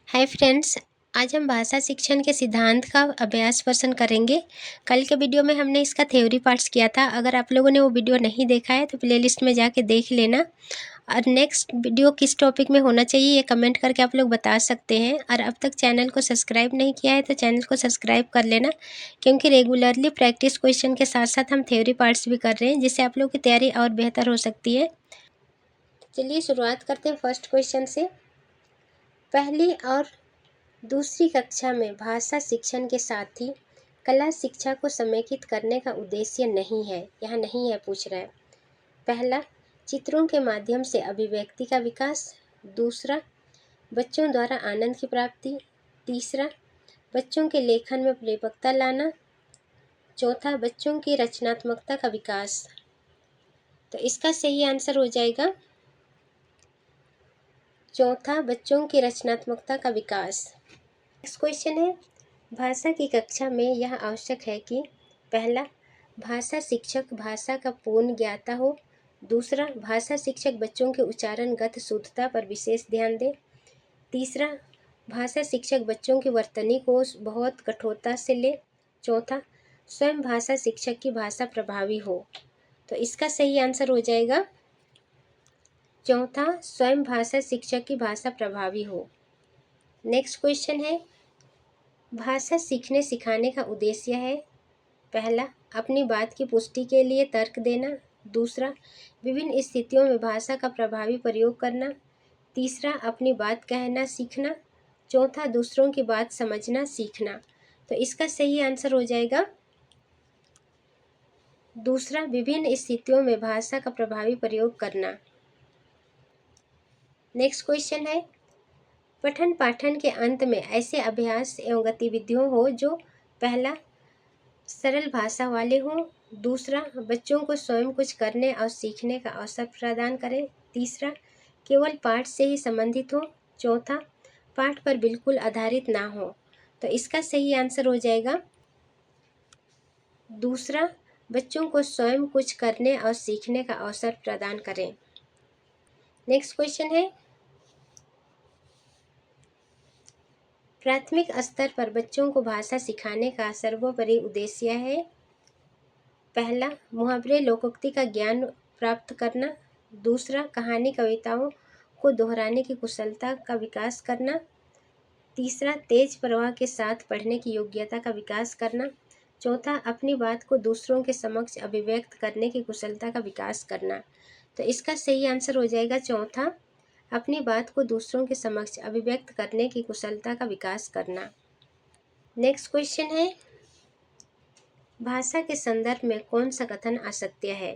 Hi friends. आज हम भाषा शिक्षण के सिद्धांत का अभ्यास प्रश्न करेंगे। कल के वीडियो में हमने इसका थ्योरी पार्ट्स किया था। अगर आप लोगों ने वो वीडियो नहीं देखा है तो प्लेलिस्ट में जाके देख लेना। और नेक्स्ट वीडियो किस टॉपिक में होना चाहिए ये कमेंट करके आप लोग बता सकते हैं। और अब तक चैनल को सब्सक्राइब नहीं किया है तो चैनल को सब्सक्राइब कर लेना, क्योंकि रेगुलरली प्रैक्टिस क्वेश्चन के साथ साथ हम थ्योरी पार्ट्स भी कर रहे हैं, जिससे आप लोग की तैयारी और बेहतर हो सकती है। चलिए शुरुआत करते हैं फर्स्ट क्वेश्चन से। पहली और दूसरी कक्षा में भाषा शिक्षण के साथ ही कला शिक्षा को समेकित करने का उद्देश्य नहीं है। यहाँ नहीं है पूछ रहा है। पहला, चित्रों के माध्यम से अभिव्यक्ति का विकास। दूसरा, बच्चों द्वारा आनंद की प्राप्ति। तीसरा, बच्चों के लेखन में परिपक्वता लाना। चौथा, बच्चों की रचनात्मकता का विकास। तो इसका सही आंसर हो जाएगा चौथा, बच्चों की रचनात्मकता का विकास। नेक्स्ट क्वेश्चन है, भाषा की कक्षा में यह आवश्यक है कि पहला, भाषा शिक्षक भाषा का पूर्ण ज्ञाता हो। दूसरा, भाषा शिक्षक बच्चों के उच्चारणगत शुद्धता पर विशेष ध्यान दे। तीसरा, भाषा शिक्षक बच्चों की वर्तनी को बहुत कठोरता से ले। चौथा, स्वयं भाषा शिक्षक की भाषा प्रभावी हो। तो इसका सही आंसर हो जाएगा चौथा, स्वयं भाषा शिक्षक की भाषा प्रभावी हो। नेक्स्ट क्वेश्चन है, भाषा सीखने सिखाने का उद्देश्य है। पहला, अपनी बात की पुष्टि के लिए तर्क देना। दूसरा, विभिन्न स्थितियों में भाषा का प्रभावी प्रयोग करना। तीसरा, अपनी बात कहना सीखना। चौथा, दूसरों की बात समझना सीखना। तो इसका सही आंसर हो जाएगा दूसरा, विभिन्न स्थितियों में भाषा का प्रभावी प्रयोग करना। नेक्स्ट क्वेश्चन है, पठन पाठन के अंत में ऐसे अभ्यास एवं गतिविधियों हो जो पहला, सरल भाषा वाले हों। दूसरा, बच्चों को स्वयं कुछ करने और सीखने का अवसर प्रदान करें। तीसरा, केवल पाठ से ही संबंधित हो। चौथा, पाठ पर बिल्कुल आधारित ना हो। तो इसका सही आंसर हो जाएगा दूसरा, बच्चों को स्वयं कुछ करने और सीखने का अवसर प्रदान करें। नेक्स्ट क्वेश्चन है, प्राथमिक स्तर पर बच्चों को भाषा सिखाने का सर्वोपरि उद्देश्य है। पहला, मुहावरे लोकोक्ति का ज्ञान प्राप्त करना। दूसरा, कहानी कविताओं को दोहराने की कुशलता का विकास करना। तीसरा, तेज प्रवाह के साथ पढ़ने की योग्यता का विकास करना। चौथा, अपनी बात को दूसरों के समक्ष अभिव्यक्त करने की कुशलता का विकास करना। तो इसका सही आंसर हो जाएगा चौथा, अपनी बात को दूसरों के समक्ष अभिव्यक्त करने की कुशलता का विकास करना। नेक्स्ट क्वेश्चन है, भाषा के संदर्भ में कौन सा कथन असत्य है।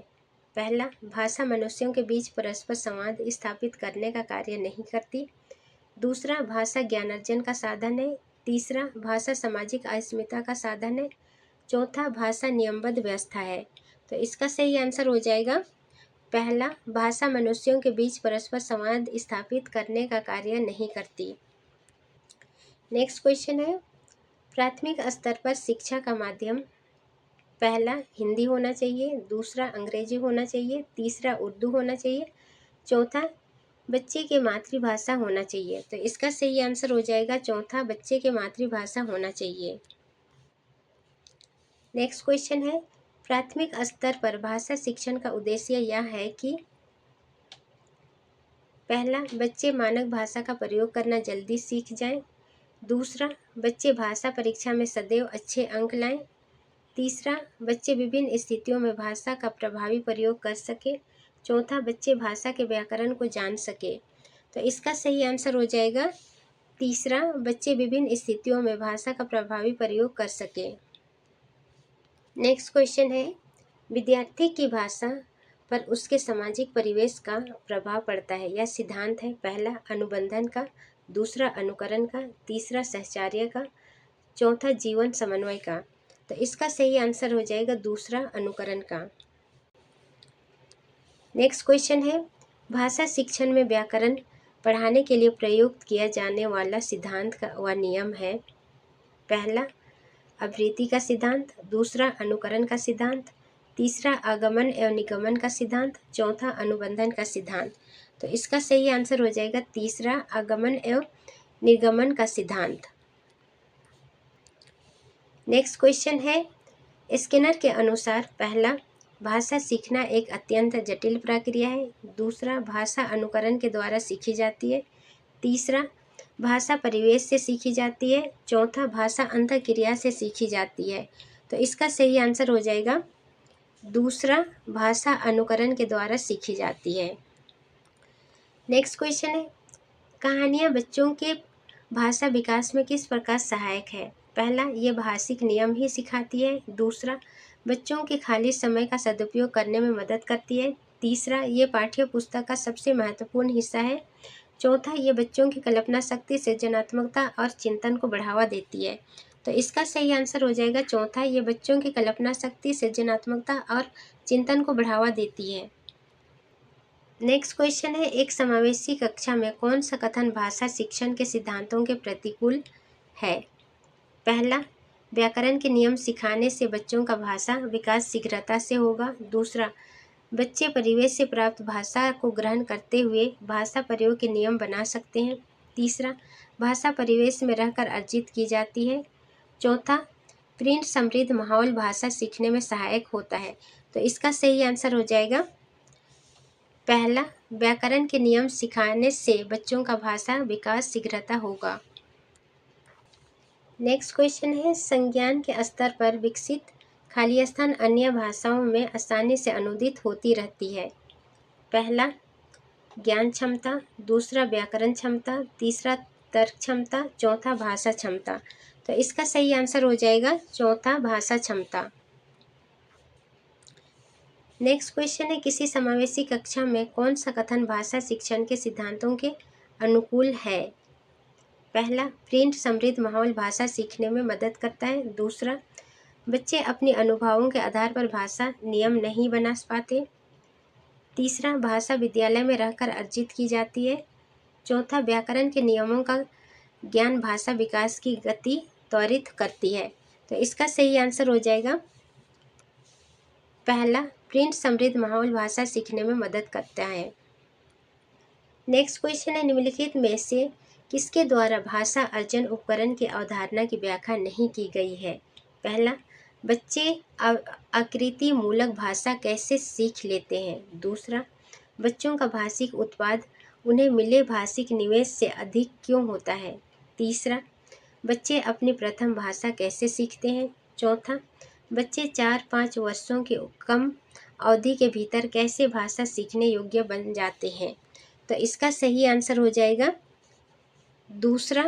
पहला, भाषा मनुष्यों के बीच परस्पर संवाद स्थापित करने का कार्य नहीं करती। दूसरा, भाषा ज्ञानार्जन का साधन है। तीसरा, भाषा सामाजिक अस्मिता का साधन है। चौथा, भाषा नियमबद्ध व्यवस्था है। तो इसका सही आंसर हो जाएगा पहला, भाषा मनुष्यों के बीच परस्पर संवाद स्थापित करने का कार्य नहीं करती। नेक्स्ट क्वेश्चन है, प्राथमिक स्तर पर शिक्षा का माध्यम पहला, हिंदी होना चाहिए। दूसरा, अंग्रेजी होना चाहिए। तीसरा, उर्दू होना चाहिए। चौथा, बच्चे की मातृभाषा होना चाहिए। तो इसका सही आंसर हो जाएगा चौथा, बच्चे की मातृभाषा होना चाहिए। नेक्स्ट क्वेश्चन है, प्राथमिक स्तर पर भाषा शिक्षण का उद्देश्य यह है कि पहला, बच्चे मानक भाषा का प्रयोग करना जल्दी सीख जाएं। दूसरा, बच्चे भाषा परीक्षा में सदैव अच्छे अंक लाएं। तीसरा, बच्चे विभिन्न स्थितियों में भाषा का प्रभावी प्रयोग कर सके। चौथा, बच्चे भाषा के व्याकरण को जान सके। तो इसका सही आंसर हो जाएगा तीसरा, बच्चे विभिन्न स्थितियों में भाषा का प्रभावी प्रयोग कर सके। नेक्स्ट क्वेश्चन है, विद्यार्थी की भाषा पर उसके सामाजिक परिवेश का प्रभाव पड़ता है। यह सिद्धांत है। पहला, अनुबंधन का। दूसरा, अनुकरण का। तीसरा, सहचार्य का। चौथा, जीवन समन्वय का। तो इसका सही आंसर हो जाएगा दूसरा, अनुकरण का। नेक्स्ट क्वेश्चन है, भाषा शिक्षण में व्याकरण पढ़ाने के लिए प्रयुक्त किया जाने वाला सिद्धांत का व नियम है। पहला, आवृत्ति का सिद्धांत। दूसरा, अनुकरण का सिद्धांत। तीसरा, आगमन एवं निगमन का सिद्धांत। चौथा, अनुबंधन का सिद्धांत। तो इसका सही आंसर हो जाएगा तीसरा, आगमन एवं निर्गमन का सिद्धांत। नेक्स्ट क्वेश्चन है, स्किनर के अनुसार पहला, भाषा सीखना एक अत्यंत जटिल प्रक्रिया है। दूसरा, भाषा अनुकरण के द्वारा सीखी जाती है। तीसरा, भाषा परिवेश से सीखी जाती है। चौथा, भाषा अंतःक्रिया से सीखी जाती है। तो इसका सही आंसर हो जाएगा दूसरा, भाषा अनुकरण के द्वारा सीखी जाती है। नेक्स्ट क्वेश्चन है, कहानियाँ बच्चों के भाषा विकास में किस प्रकार सहायक है। पहला, ये भाषिक नियम ही सिखाती है। दूसरा, बच्चों के खाली समय का सदुपयोग करने में मदद करती है। तीसरा, ये पाठ्य पुस्तक का सबसे महत्वपूर्ण हिस्सा है। चौथा, ये बच्चों की कल्पना शक्ति, सृजनात्मकता और चिंतन को बढ़ावा देती है। तो इसका सही आंसर हो जाएगा चौथा, ये बच्चों की कल्पना शक्ति, सृजनात्मकता और चिंतन को बढ़ावा देती है। नेक्स्ट क्वेश्चन है, एक समावेशी कक्षा में कौन सा कथन भाषा शिक्षण के सिद्धांतों के प्रतिकूल है। पहला, व्याकरण के नियम सिखाने से बच्चों का भाषा विकास शीघ्रता से होगा। दूसरा, बच्चे परिवेश से प्राप्त भाषा को ग्रहण करते हुए भाषा प्रयोग के नियम बना सकते हैं। तीसरा, भाषा परिवेश में रहकर अर्जित की जाती है। चौथा, प्रिंट समृद्ध माहौल भाषा सीखने में सहायक होता है। तो इसका सही आंसर हो जाएगा पहला, व्याकरण के नियम सिखाने से बच्चों का भाषा विकास शीघ्रता होगा। नेक्स्ट क्वेश्चन है, संज्ञान के स्तर पर विकसित खाली स्थान अन्य भाषाओं में आसानी से अनुदित होती रहती है। पहला, ज्ञान क्षमता। दूसरा, व्याकरण क्षमता। तीसरा, तर्क क्षमता। चौथा, भाषा क्षमता। तो इसका सही आंसर हो जाएगा चौथा, भाषा क्षमता। नेक्स्ट क्वेश्चन है, किसी समावेशी कक्षा में कौन सा कथन भाषा शिक्षण के सिद्धांतों के अनुकूल है। पहला, प्रिंट समृद्ध माहौल भाषा सीखने में मदद करता है। दूसरा, बच्चे अपने अनुभवों के आधार पर भाषा नियम नहीं बना पाते। तीसरा, भाषा विद्यालय में रहकर अर्जित की जाती है। चौथा, व्याकरण के नियमों का ज्ञान भाषा विकास की गति त्वरित करती है। तो इसका सही आंसर हो जाएगा पहला, प्रिंट समृद्ध माहौल भाषा सीखने में मदद करता है। नेक्स्ट क्वेश्चन है, निम्नलिखित में से किसके द्वारा भाषा अर्जन उपकरण की अवधारणा की व्याख्या नहीं की गई है। पहला, बच्चे आकृति मूलक भाषा कैसे सीख लेते हैं। दूसरा, बच्चों का भाषिक उत्पाद उन्हें मिले भाषिक निवेश से अधिक क्यों होता है। तीसरा, बच्चे अपनी प्रथम भाषा कैसे सीखते हैं। चौथा, बच्चे 4-5 वर्षों की कम अवधि के भीतर कैसे भाषा सीखने योग्य बन जाते हैं। तो इसका सही आंसर हो जाएगा दूसरा,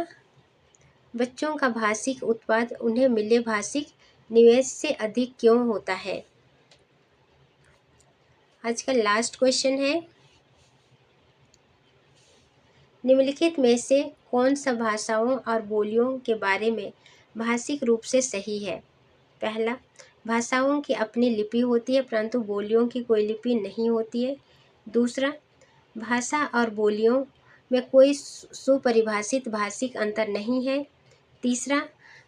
बच्चों का भाषिक उत्पाद उन्हें मिले भाषिक निवेश से अधिक क्यों होता है। आज का लास्ट क्वेश्चन है, निम्नलिखित में से कौन सा भाषाओं और बोलियों के बारे में भाषिक रूप से सही है। पहला, भाषाओं की अपनी लिपि होती है परंतु बोलियों की कोई लिपि नहीं होती है। दूसरा, भाषा और बोलियों में कोई सुपरिभाषित भाषिक अंतर नहीं है। तीसरा,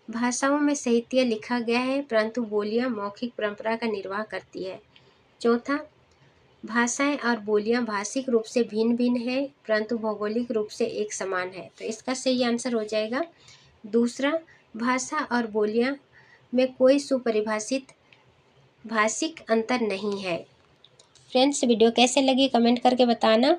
भाषाओं में साहित्य लिखा गया है परंतु बोलियां मौखिक परंपरा का निर्वाह करती है। चौथा, भाषाएं और बोलियां भाषिक रूप से भिन्न भिन्न है परंतु भौगोलिक रूप से एक समान है। तो इसका सही आंसर हो जाएगा दूसरा, भाषा और बोलियां में कोई सुपरिभाषित भाषिक अंतर नहीं है। फ्रेंड्स, वीडियो कैसे लगी कमेंट करके बताना।